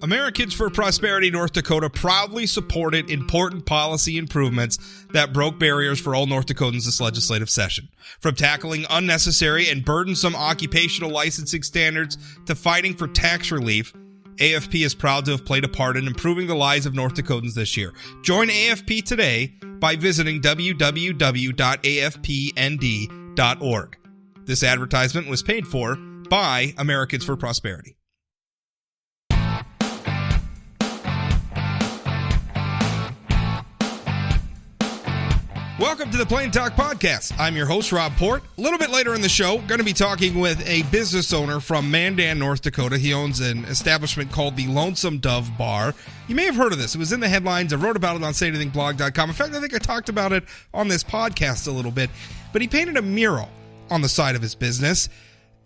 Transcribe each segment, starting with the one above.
Americans for Prosperity North Dakota proudly supported important policy improvements that broke barriers for all North Dakotans this legislative session. From tackling unnecessary and burdensome occupational licensing standards to fighting for tax relief, AFP is proud to have played a part in improving the lives of North Dakotans this year. Join AFP today by visiting www.afpnd.org. This advertisement was paid for by Americans for Prosperity. Welcome to the Plain Talk Podcast. I'm your host, Rob Port. A little bit later in the show, going to be talking with a business owner from Mandan, North Dakota. He owns an establishment called the Lonesome Dove Bar. You may have heard of this. It was in the headlines. I wrote about it on SayAnythingBlog.com. In fact, I think I talked about it on this podcast a little bit. But he painted a mural on the side of his business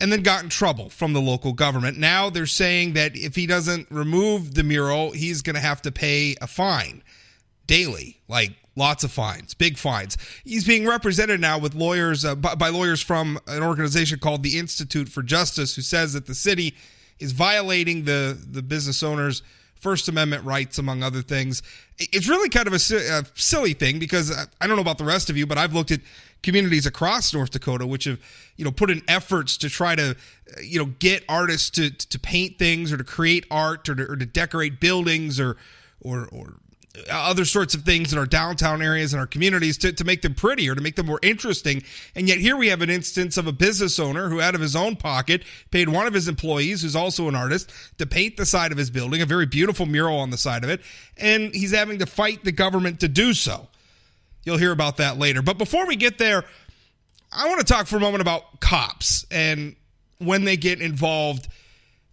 and then got in trouble from the local government. Now they're saying that if he doesn't remove the mural, he's going to have to pay a fine daily, like lots of fines, big fines. He's being represented now with lawyers by lawyers from an organization called the Institute for Justice, who says that the city is violating the business owner's First Amendment rights, among other things. It's really kind of a silly thing because I don't know about the rest of you, but I've looked at communities across North Dakota which have, put in efforts to try to, get artists to paint things or to create art or to decorate buildings or other sorts of things in our downtown areas and our communities to make them prettier, to make them more interesting. And yet here we have an instance of a business owner who out of his own pocket paid one of his employees, who's also an artist, to paint the side of his building, a very beautiful mural on the side of it, and he's having to fight the government to do so. You'll hear about that later. But before we get there, I want to talk for a moment about cops and when they get involved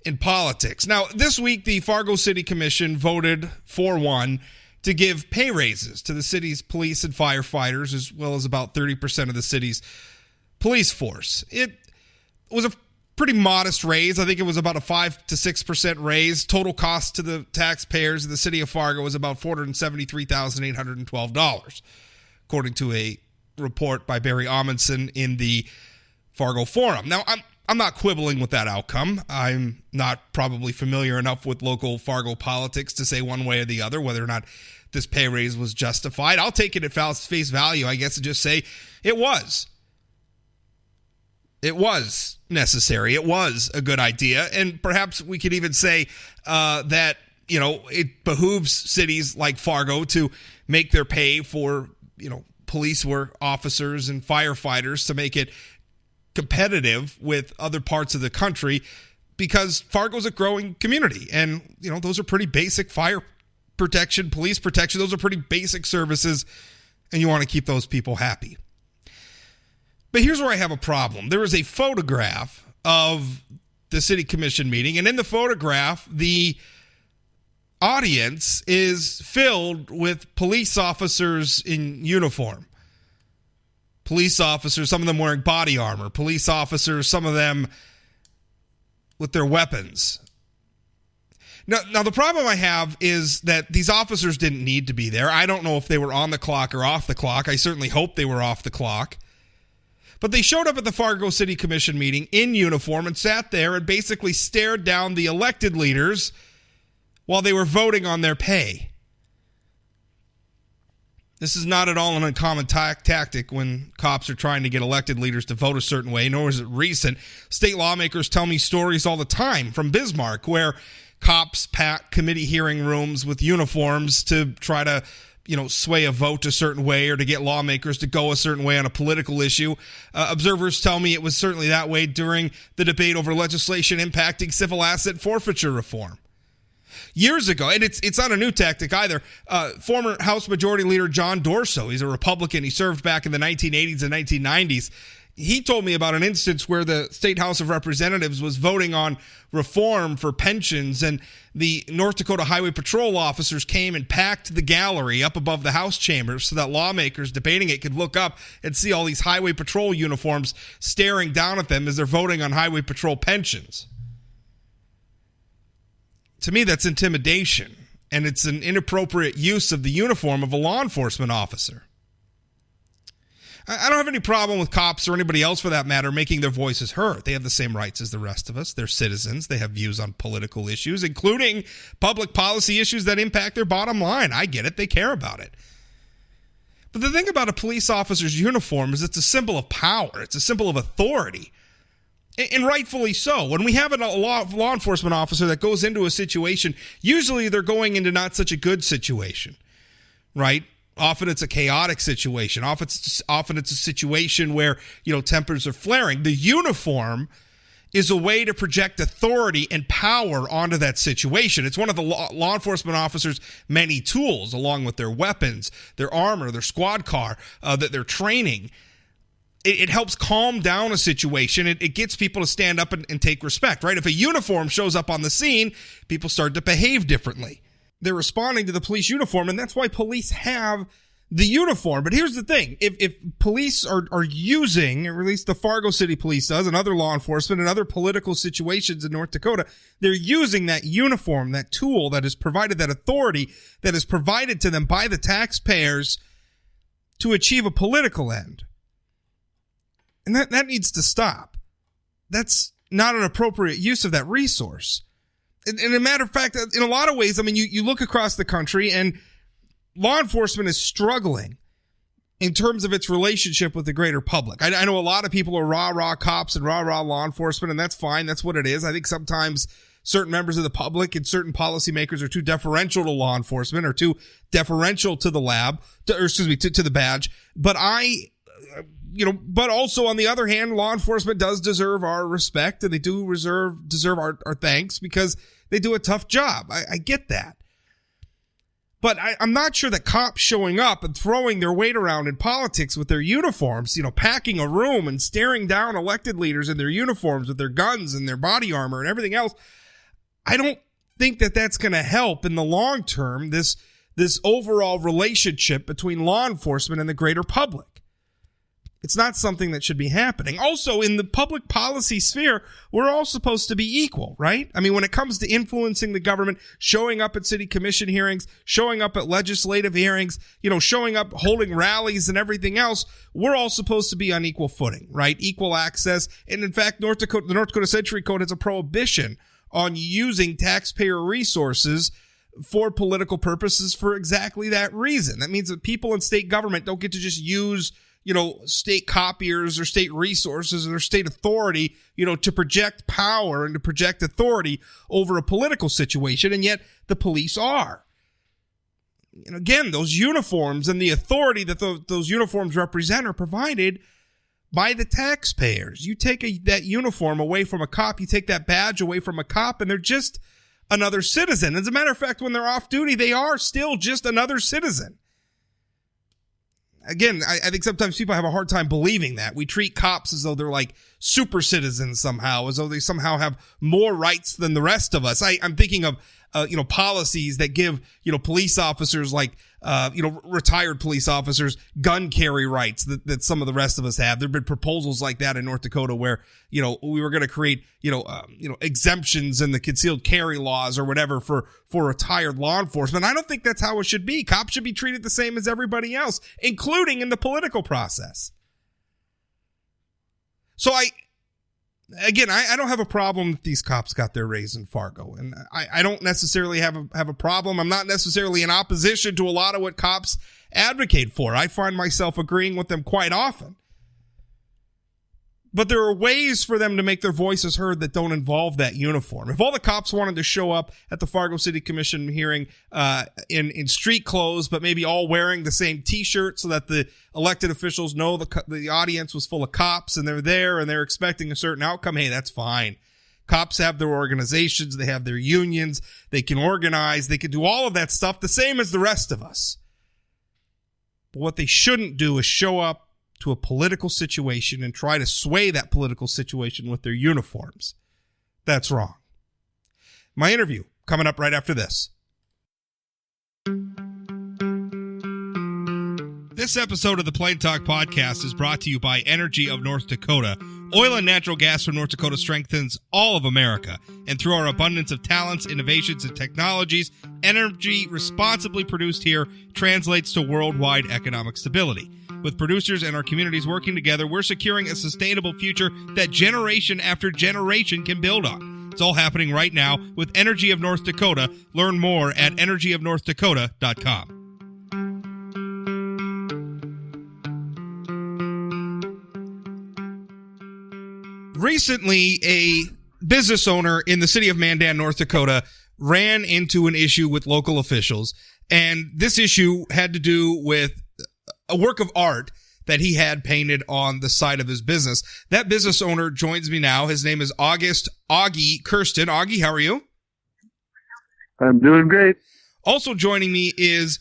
in politics. Now, this week, the Fargo City Commission voted 4-1 to give pay raises to the city's police and firefighters, as well as about 30% of the city's police force. It was a pretty modest raise. I think it was about a 5 to 6% raise. Total cost to the taxpayers of the city of Fargo was about $473,812, according to a report by Barry Amundsen in the Fargo Forum. Now, I'm not quibbling with that outcome. I'm not probably familiar enough with local Fargo politics to say one way or the other whether or not this pay raise was justified. I'll take it at face value, I guess, and just say it was. It was necessary. It was a good idea. And perhaps we could even say that, it behooves cities like Fargo to make their pay for, police work officers and firefighters to make it competitive with other parts of the country, because Fargo's a growing community. And, those are pretty basic fire protection, police protection. Those are pretty basic services, and you want to keep those people happy. But here's where I have a problem. There is a photograph of the city commission meeting, and in the photograph, the audience is filled with police officers in uniform. Police officers, some of them wearing body armor. Police officers, some of them with their weapons. Now, the problem I have is that these officers didn't need to be there. I don't know if they were on the clock or off the clock. I certainly hope they were off the clock. But they showed up at the Fargo City Commission meeting in uniform and sat there and basically stared down the elected leaders while they were voting on their pay. This is not at all an uncommon tactic when cops are trying to get elected leaders to vote a certain way, nor is it recent. State lawmakers tell me stories all the time from Bismarck where cops pack committee hearing rooms with uniforms to try to, sway a vote a certain way or to get lawmakers to go a certain way on a political issue. Observers tell me it was certainly that way during the debate over legislation impacting civil asset forfeiture reform. Years ago, and it's not a new tactic either, former House Majority Leader John Dorso, he's a Republican, he served back in the 1980s and 1990s. He told me about an instance where the State House of Representatives was voting on reform for pensions, and the North Dakota Highway Patrol officers came and packed the gallery up above the House chambers so that lawmakers debating it could look up and see all these Highway Patrol uniforms staring down at them as they're voting on Highway Patrol pensions. To me, that's intimidation, and it's an inappropriate use of the uniform of a law enforcement officer. I don't have any problem with cops or anybody else for that matter making their voices heard. They have the same rights as the rest of us. They're citizens. They have views on political issues, including public policy issues that impact their bottom line. I get it. They care about it. But the thing about a police officer's uniform is it's a symbol of power. It's a symbol of authority. And rightfully so. When we have a law enforcement officer that goes into a situation, usually they're going into not such a good situation, right? Often it's a chaotic situation. Often it's a situation where, tempers are flaring. The uniform is a way to project authority and power onto that situation. It's one of the law enforcement officers' many tools, along with their weapons, their armor, their squad car, their training. It helps calm down a situation. It gets people to stand up and take respect, right? If a uniform shows up on the scene, people start to behave differently. They're responding to the police uniform, and that's why police have the uniform. But here's the thing. If police are using, or at least the Fargo City Police does, and other law enforcement and other political situations in North Dakota, they're using that uniform, that tool that is provided, that authority that is provided to them by the taxpayers to achieve a political end. And that needs to stop. That's not an appropriate use of that resource. And a matter of fact, in a lot of ways, you look across the country and law enforcement is struggling in terms of its relationship with the greater public. I know a lot of people are rah-rah cops and rah-rah law enforcement, and that's fine. That's what it is. I think sometimes certain members of the public and certain policymakers are too deferential to law enforcement or too deferential to the to the badge. But but also on the other hand, law enforcement does deserve our respect, and they do deserve our thanks because they do a tough job. I get that. But I'm not sure that cops showing up and throwing their weight around in politics with their uniforms, packing a room and staring down elected leaders in their uniforms with their guns and their body armor and everything else, I don't think that that's going to help in the long term, this overall relationship between law enforcement and the greater public. It's not something that should be happening. Also, in the public policy sphere, we're all supposed to be equal, right? When it comes to influencing the government, showing up at city commission hearings, showing up at legislative hearings, showing up, holding rallies and everything else, we're all supposed to be on equal footing, right? Equal access. And in fact, the North Dakota Century Code has a prohibition on using taxpayer resources for political purposes for exactly that reason. That means that people in state government don't get to just use state copiers or state resources or state authority, to project power and to project authority over a political situation. And yet the police are. And again, those uniforms and the authority that those uniforms represent are provided by the taxpayers. You take that uniform away from a cop, you take that badge away from a cop, and they're just another citizen. As a matter of fact, when they're off duty, they are still just another citizen. Again, I think sometimes people have a hard time believing that. We treat cops as though they're like super citizens somehow, as though they somehow have more rights than the rest of us. I'm thinking of, policies that give, police officers like, retired police officers gun carry rights that some of the rest of us have. There have been proposals like that in North Dakota where, we were going to create, exemptions in the concealed carry laws or whatever for retired law enforcement. I don't think that's how it should be. Cops should be treated the same as everybody else, including in the political process. So I don't have a problem that these cops got their raise in Fargo, and I don't necessarily have a problem. I'm not necessarily in opposition to a lot of what cops advocate for. I find myself agreeing with them quite often. But there are ways for them to make their voices heard that don't involve that uniform. If all the cops wanted to show up at the Fargo City Commission hearing in street clothes, but maybe all wearing the same T-shirt so that the elected officials know the audience was full of cops and they're there and they're expecting a certain outcome, hey, that's fine. Cops have their organizations, they have their unions, they can organize, they can do all of that stuff the same as the rest of us. But what they shouldn't do is show up to a political situation and try to sway that political situation with their uniforms. That's wrong. My interview coming up right after this. This episode of the Plain Talk Podcast is brought to you by Energy of North Dakota. Oil and natural gas from North Dakota strengthens all of America. And through our abundance of talents, innovations, and technologies, energy responsibly produced here translates to worldwide economic stability. With producers and our communities working together, we're securing a sustainable future that generation after generation can build on. It's all happening right now with Energy of North Dakota. Learn more at energyofnorthdakota.com. Recently, a business owner in the city of Mandan, North Dakota, ran into an issue with local officials, and this issue had to do with a work of art that he had painted on the side of his business. That business owner joins me now. His name is Augie Kirsten. Augie, how are you? I'm doing great. Also joining me is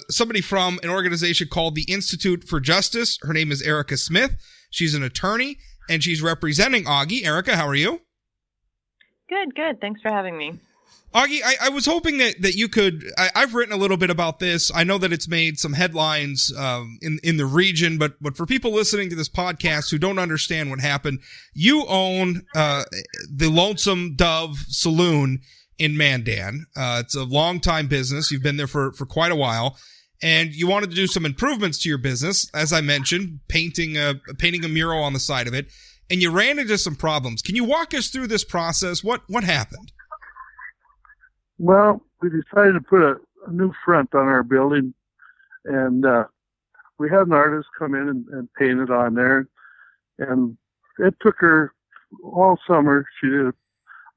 somebody from an organization called the Institute for Justice. Her name is Erica Smith. She's an attorney, and she's representing Augie. Erica, how are you? Good. Thanks for having me. Augie, I was hoping that you could. I've written a little bit about this. I know that it's made some headlines in the region, but for people listening to this podcast who don't understand what happened, you own the Lonesome Dove Saloon in Mandan. It's a long-time business. You've been there for quite a while, and you wanted to do some improvements to your business, as I mentioned, painting a mural on the side of it, and you ran into some problems. Can you walk us through this process? What happened? Well, we decided to put a new front on our building, and we had an artist come in and paint it on there. And it took her all summer. She did it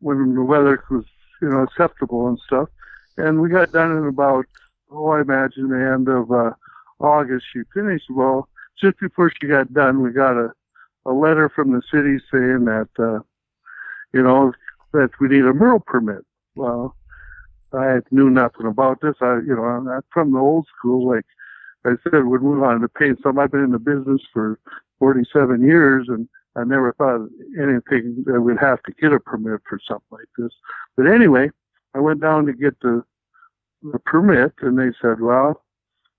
when the weather was, acceptable and stuff. And we got done in about, I imagine the end of August. She finished. Well, just before she got done, we got a letter from the city saying that, that we need a mural permit. Well, I knew nothing about this. I'm from the old school. Like I said, when we wanted to paint something, I've been in the business for 47 years, and I never thought anything that we'd have to get a permit for something like this. But anyway, I went down to get the permit, and they said, well,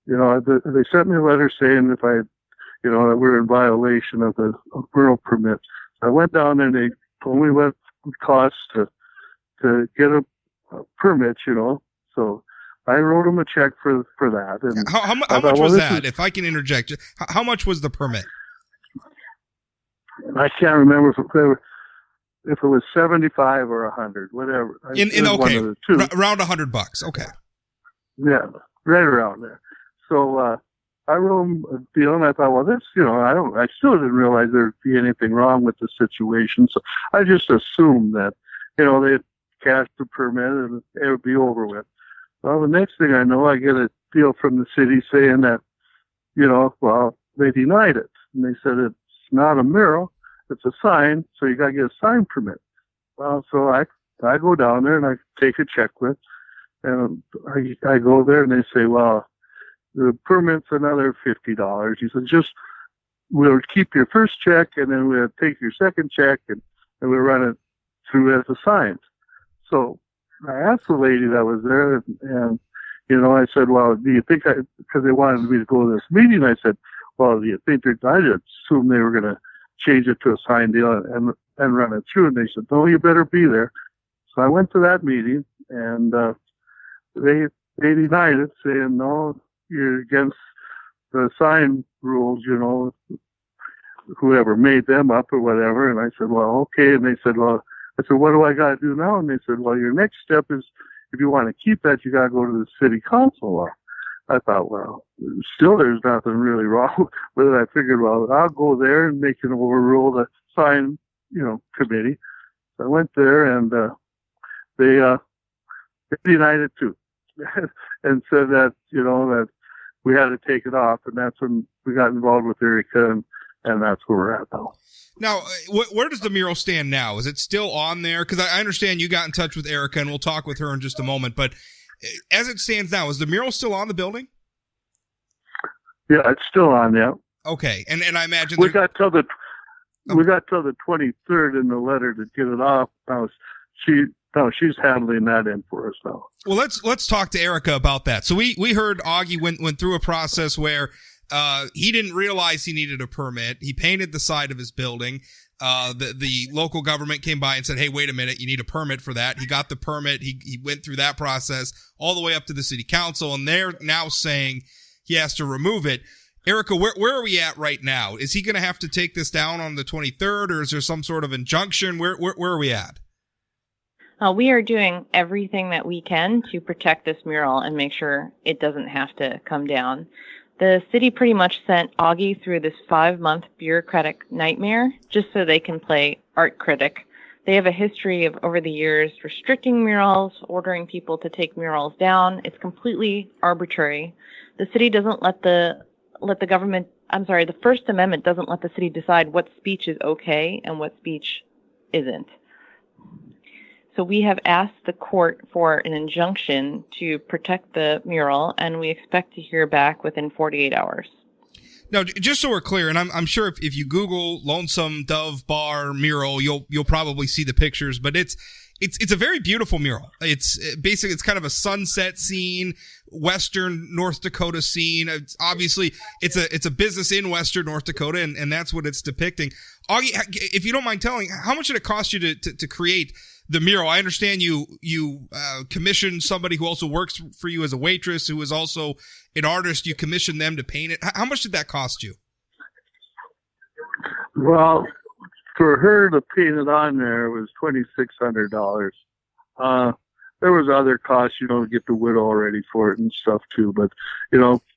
they sent me a letter saying if I, that we're in violation of the mural permit. So I went down there, and they told me what it would cost to get a permit, so I wrote him a check for that. And how much was that? If I can interject, how much was the permit? I can't remember if it was 75 or 100, whatever. Okay, around $100. Okay. Yeah, right around there. So I wrote him a deal, and I thought, well, this, I still didn't realize there'd be anything wrong with the situation. So I just assumed that, they'd cash the permit and it would be over with. Well, the next thing I know, I get a deal from the city saying that, they denied it. And they said it's not a mural, it's a sign, so you got to get a sign permit. Well, so I go down there and I take a check with, and I go there and they say, well, the permit's another $50. He said, we'll keep your first check and then we'll take your second check and we'll run it through as a sign. So I asked the lady that was there, and I said, well, do you think because they wanted me to go to this meeting, I said, well, do you think I just assumed they were going to change it to a sign deal and run it through? And they said, no, you better be there. So I went to that meeting, and they denied it, saying, no, you're against the sign rules, whoever made them up or whatever. And I said, well, okay. And they said, well, I said, what do I got to do now? And they said, well, your next step is, if you want to keep that, you got to go to the city council. I thought, well, still there's nothing really wrong with it. I figured, well, I'll go there and they can overrule the sign, committee. So I went there, and they denied it too, and said that, that we had to take it off. And that's when we got involved with Erica, and that's where we're at now. Now, where does the mural stand now? Is it still on there? Because I understand you got in touch with Erica, and we'll talk with her in just a moment. But as it stands now, is the mural still on the building? Yeah, it's still on, yeah. Okay, and I imagine we got till the 23rd in the letter to get it off. Now she's handling that in for us now. Well, let's talk to Erica about that. So we heard Augie went through a process where he didn't realize he needed a permit. He painted the side of his building. The local government came by and said, hey, wait a minute, you need a permit for that. He got the permit. He went through that process all the way up to the city council, and they're now saying he has to remove it. Erica, where are we at right now? Is he going to have to take this down on the 23rd, or is there some sort of injunction? Where are we at? We are doing everything that we can to protect this mural and make sure it doesn't have to come down. The city pretty much sent Augie through this 5-month bureaucratic nightmare just so they can play art critic. They have a history of, over the years, restricting murals, ordering people to take murals down. It's completely arbitrary. The city doesn't let the First Amendment doesn't let the city decide what speech is okay and what speech isn't. So we have asked the court for an injunction to protect the mural, and we expect to hear back within 48 hours. Now, just so we're clear, and I'm sure if you Google Lonesome Dove Bar mural, you'll probably see the pictures, but it's a very beautiful mural. It's basically, it's kind of a sunset scene, western North Dakota scene. It's a business in western North Dakota, and that's what it's depicting. Augie, if you don't mind telling, how much did it cost you to create the mural? I understand you commissioned somebody who also works for you as a waitress, who is also an artist. You commissioned them to paint it. How much did that cost you? Well, for her to paint it on there, it was $2,600. There was other costs, to get the wood all ready for it and stuff too. But,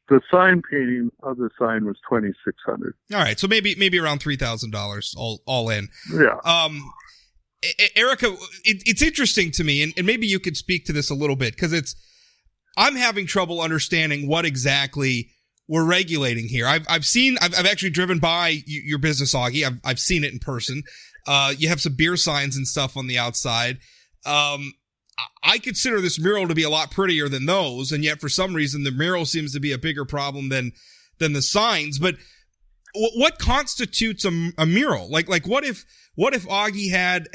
the sign painting of the sign was $2,600. All right. So maybe around $3,000 all in. Yeah. Erica, it's interesting to me, and maybe you could speak to this a little bit, because I'm having trouble understanding what exactly we're regulating here. I've actually driven by your business, Augie. I've seen it in person. You have some beer signs and stuff on the outside. I consider this mural to be a lot prettier than those, and yet for some reason the mural seems to be a bigger problem than the signs. But what constitutes a mural? Like what if Augie had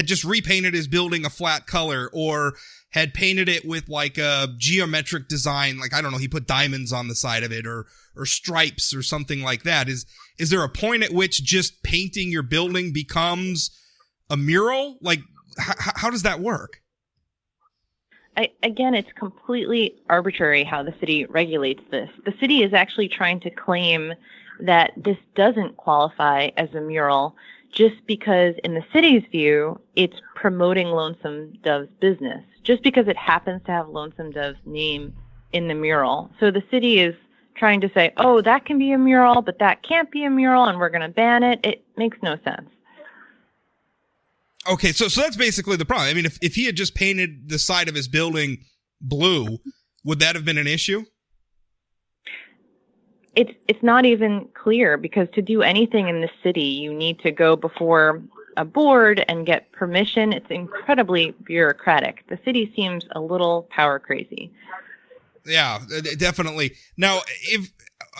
just repainted his building a flat color, or had painted it with like a geometric design, like, I don't know, he put diamonds on the side of it, or stripes or something like that? Is there a point at which just painting your building becomes a mural? Like, how does that work? Again, it's completely arbitrary how the city regulates this. The city is actually trying to claim that this doesn't qualify as a mural just because, in the city's view, it's promoting Lonesome Dove's business, just because it happens to have Lonesome Dove's name in the mural. So the city is trying to say, oh, that can be a mural, but that can't be a mural, and we're going to ban it. It makes no sense. Okay, so that's basically the problem. I mean, if he had just painted the side of his building blue, would that have been an issue? It's not even clear, because to do anything in the city, you need to go before a board and get permission. It's incredibly bureaucratic. The city seems a little power crazy. Yeah, definitely. Now, if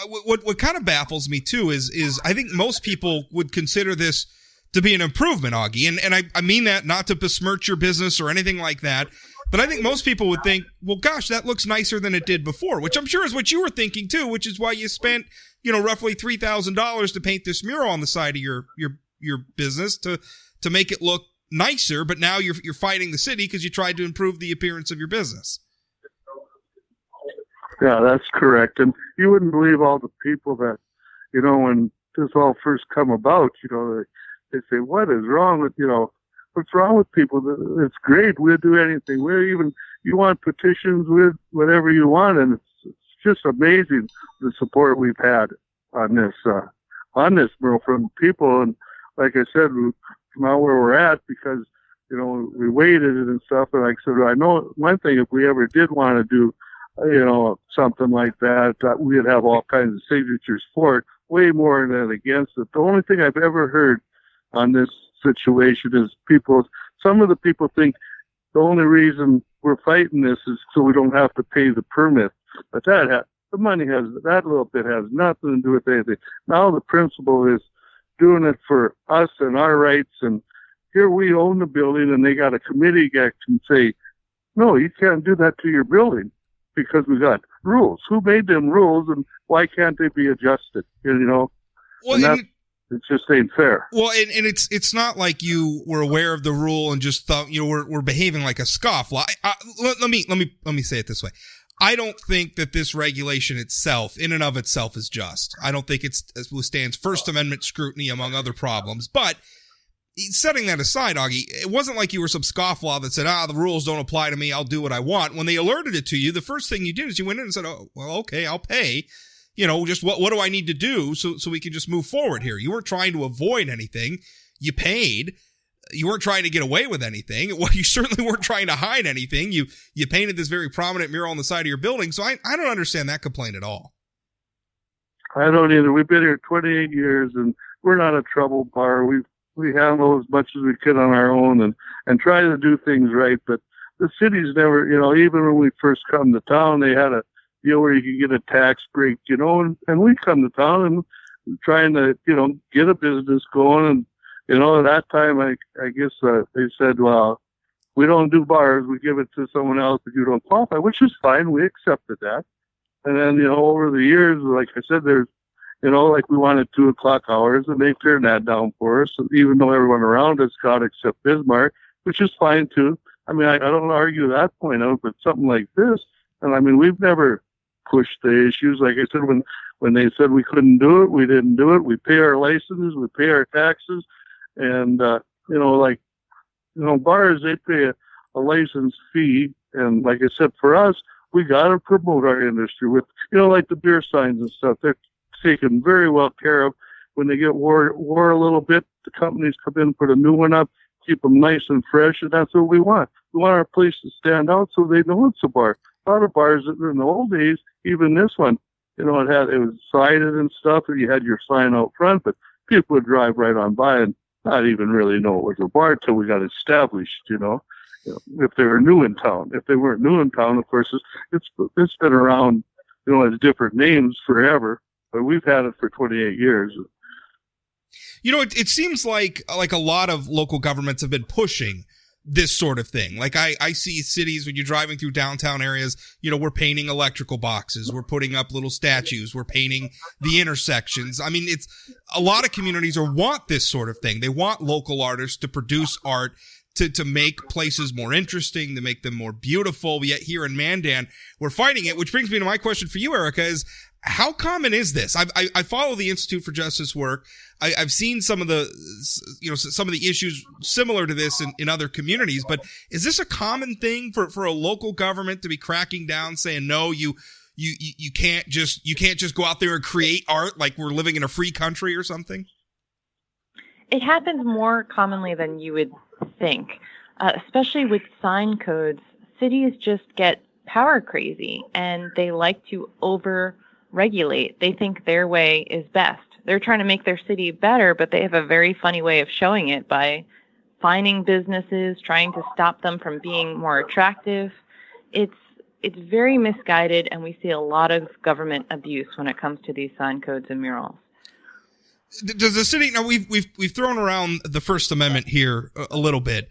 what kind of baffles me too is I think most people would consider this to be an improvement, Augie, and I mean that not to besmirch your business or anything like that, but I think most people would think, well, gosh, that looks nicer than it did before, which I'm sure is what you were thinking too, which is why you spent, roughly $3,000 to paint this mural on the side of your business to make it look nicer. But now you're fighting the city because you tried to improve the appearance of your business. Yeah, that's correct. And you wouldn't believe all the people that, when this all first come about, they say, what is wrong with, what's wrong with people? It's great. We'll do anything. You want petitions with whatever you want. And it's just amazing the support we've had on this mural from people. And like I said, from out where we're at, because, we waited and stuff. And like I said, I know one thing, if we ever did want to do, something like that, we'd have all kinds of signatures for it, way more than against it. The only thing I've ever heard on this situation is some of the people think the only reason we're fighting this is so we don't have to pay the permit. But that little bit has nothing to do with anything. Now the principal is doing it for us and our rights, and here we own the building, and they got a committee that can say, no, you can't do that to your building because we got rules. Who made them rules, and why can't they be adjusted? Well, it just ain't fair. Well, and it's not like you were aware of the rule and just thought we're behaving like a scofflaw. Let me say it this way. I don't think that this regulation itself, in and of itself, is just. I don't think it withstands First Amendment scrutiny among other problems. But setting that aside, Augie, it wasn't like you were some scofflaw that said, the rules don't apply to me, I'll do what I want. When they alerted it to you, the first thing you did is you went in and said, oh, well, okay, I'll pay. Just what do I need to do so we can just move forward here? You weren't trying to avoid anything. You paid. You weren't trying to get away with anything. Well, you certainly weren't trying to hide anything. You painted this very prominent mural on the side of your building. So I don't understand that complaint at all. I don't either. We've been here 28 years, and we're not a trouble bar. We handle as much as we can on our own and try to do things right. But the city's never, even when we first come to town, they had a deal where you could get a tax break, and we come to town and trying to, get a business going. And, at that time, I guess they said, well, we don't do bars. We give it to someone else if you don't qualify, which is fine. We accepted that. And then, over the years, like I said, there's, like we wanted 2:00 hours, and they turned that down for us, even though everyone around us got except Bismarck, which is fine too. I mean, I don't argue that point out, but something like this, and I mean, we've never pushed the issues. Like I said, when they said we couldn't do it, we didn't do it. We pay our licenses, we pay our taxes, and, bars, they pay a license fee. And like I said, for us, we got to promote our industry with, like the beer signs and stuff. They're taken very well care of. When they get wore a little bit, the companies come in, put a new one up, keep them nice and fresh, and that's what we want. We want our place to stand out so they know it's a bar. A lot of bars in the old days, even this one, it was sided and stuff, and you had your sign out front, but people would drive right on by and not even really know it was a bar till we got established, if they were new in town. If they weren't new in town, of course, it's been around, as different names forever, but we've had it for 28 years. It seems like a lot of local governments have been pushing this sort of thing. Like I see cities when you're driving through downtown areas, we're painting electrical boxes, we're putting up little statues, we're painting the intersections. I mean, it's a lot of communities want this sort of thing. They want local artists to produce art to make places more interesting, to make them more beautiful. Yet here in Mandan, we're fighting it, which brings me to my question for you, Erica, is how common is this? I follow the Institute for Justice work. I've seen some of the issues similar to this in other communities, but is this a common thing for a local government to be cracking down, saying no, you can't just go out there and create art like we're living in a free country or something? It happens more commonly than you would think, especially with sign codes. Cities just get power crazy, and they like to over-regulate. They think their way is best. They're trying to make their city better, but they have a very funny way of showing it by fining businesses, trying to stop them from being more attractive. It's very misguided, and we see a lot of government abuse when it comes to these sign codes and murals. Does the city, now we've thrown around the First Amendment here a little bit.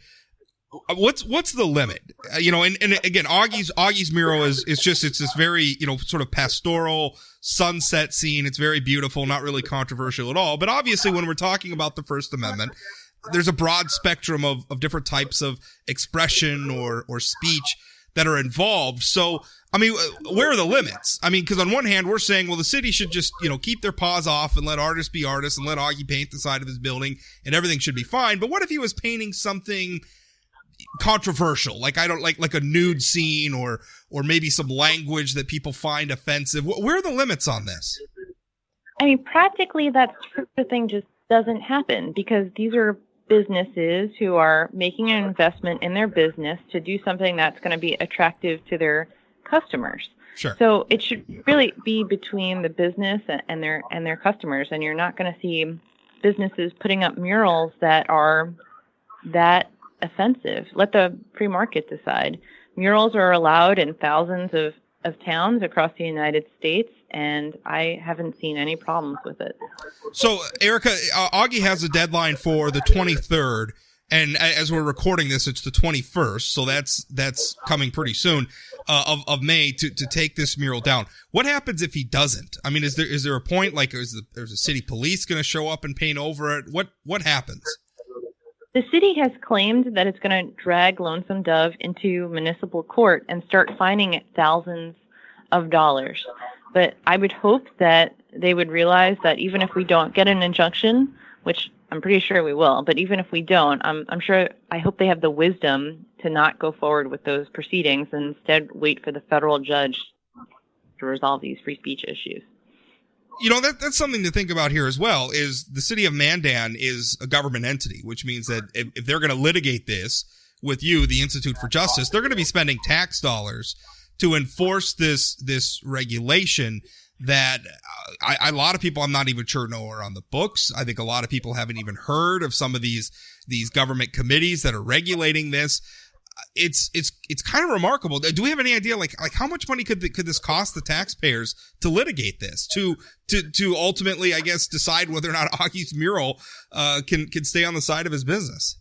What's the limit? And again, Augie's mural is this very, sort of pastoral sunset scene. It's very beautiful, not really controversial at all. But obviously when we're talking about the First Amendment, there's a broad spectrum of different types of expression or speech that are involved. So, I mean, where are the limits? I mean, because on one hand, we're saying, well, the city should just, keep their paws off and let artists be artists and let Augie paint the side of his building and everything should be fine. But what if he was painting something controversial, like a nude scene or maybe some language that people find offensive? Where are the limits on this? I mean, practically that sort of thing just doesn't happen because these are businesses who are making an investment in their business to do something that's going to be attractive to their customers. Sure. So it should really be between the business and their customers, and you're not going to see businesses putting up murals that are that offensive. Let the free market decide. Murals are allowed in thousands of towns across the United States, and I haven't seen any problems with it. So, Erica, Augie has a deadline for the 23rd, and as we're recording this, it's the 21st, so that's coming pretty soon, of May to take this mural down. What happens if he doesn't? I mean, is there a point, like, there's a city police going to show up and paint over it? What happens? The city has claimed that it's going to drag Lonesome Dove into municipal court and start fining it thousands of dollars. But I would hope that they would realize that even if we don't get an injunction, which I'm pretty sure we will, but even if we don't, I hope they have the wisdom to not go forward with those proceedings and instead wait for the federal judge to resolve these free speech issues. That's something to think about here as well, is the city of Mandan is a government entity, which means that if they're going to litigate this with you, the Institute for Justice, they're going to be spending tax dollars to enforce this regulation that a lot of people, I'm not even sure, know are on the books. I think a lot of people haven't even heard of some of these government committees that are regulating this. It's kind of remarkable. Do we have any idea like how much money could this cost the taxpayers to litigate this, to ultimately, I guess, decide whether or not Augie's mural can stay on the side of his business?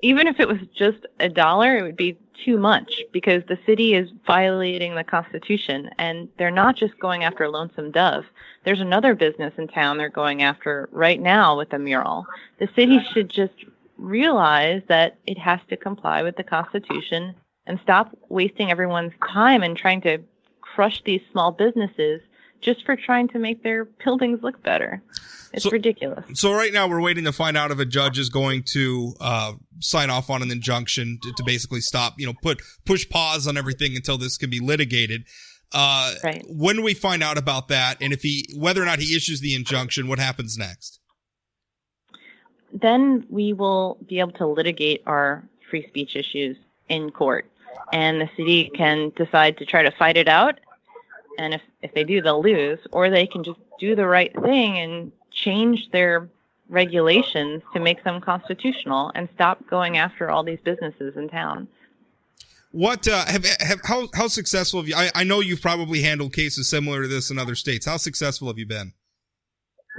Even if it was just $1, it would be too much, because the city is violating the Constitution, and they're not just going after Lonesome Dove. There's another business in town they're going after right now with the mural. The city should just realize that it has to comply with the Constitution and stop wasting everyone's time and trying to crush these small businesses just for trying to make their buildings look better. It's ridiculous. So right now we're waiting to find out if a judge is going to sign off on an injunction to basically stop, push pause on everything until this can be litigated. Right. When do we find out about that? And whether or not he issues the injunction, what happens next? Then we will be able to litigate our free speech issues in court, and the city can decide to try to fight it out. And if they do, they'll lose, or they can just do the right thing and change their regulations to make them constitutional and stop going after all these businesses in town. What how successful have you? I know you've probably handled cases similar to this in other states. How successful have you been?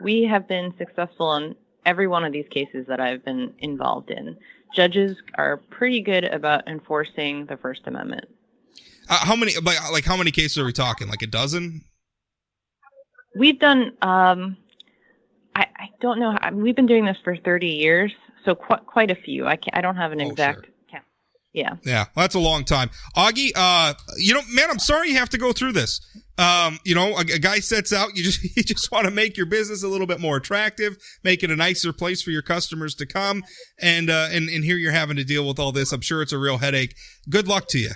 We have been successful in every one of these cases that I've been involved in. Judges are pretty good about enforcing the First Amendment. How many cases are we talking? Like a dozen? We've done, I don't know. We've been doing this for 30 years, so quite a few. I don't have an exact count. Yeah. Yeah, well, that's a long time. Augie, man, I'm sorry you have to go through this. A guy sets out, you just want to make your business a little bit more attractive, make it a nicer place for your customers to come, and here you're having to deal with all this. I'm sure it's a real headache. Good luck to you.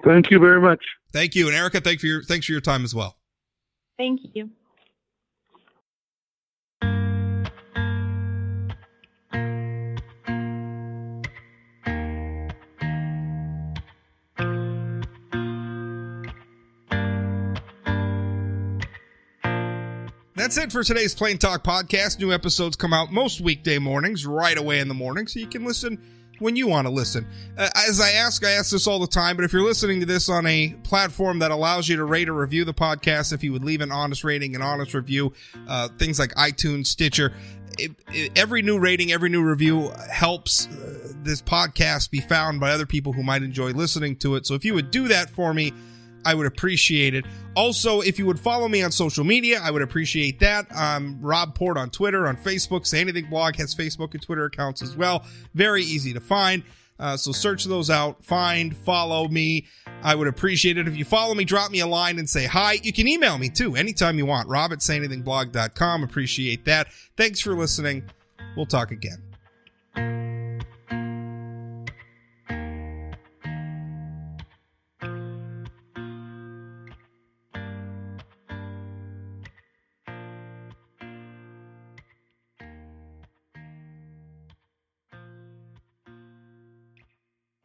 Thank you very much. Thank you. And Erica, thanks for your time as well. Thank you. That's it for today's Plain Talk Podcast. New episodes come out most weekday mornings, right away in the morning, so you can listen when you want to listen. As I ask this all the time, but if you're listening to this on a platform that allows you to rate or review the podcast, if you would leave an honest rating, an honest review, things like iTunes, Stitcher, every new rating, every new review helps this podcast be found by other people who might enjoy listening to it. So if you would do that for me, I would appreciate it. Also, if you would follow me on social media, I would appreciate that. I'm Rob Port on Twitter, on Facebook. Say Anything Blog has Facebook and Twitter accounts as well. Very easy to find. So search those out. Follow me. I would appreciate it. If you follow me, drop me a line and say hi. You can email me too anytime you want. Rob@sayanythingblog.com. Appreciate that. Thanks for listening. We'll talk again.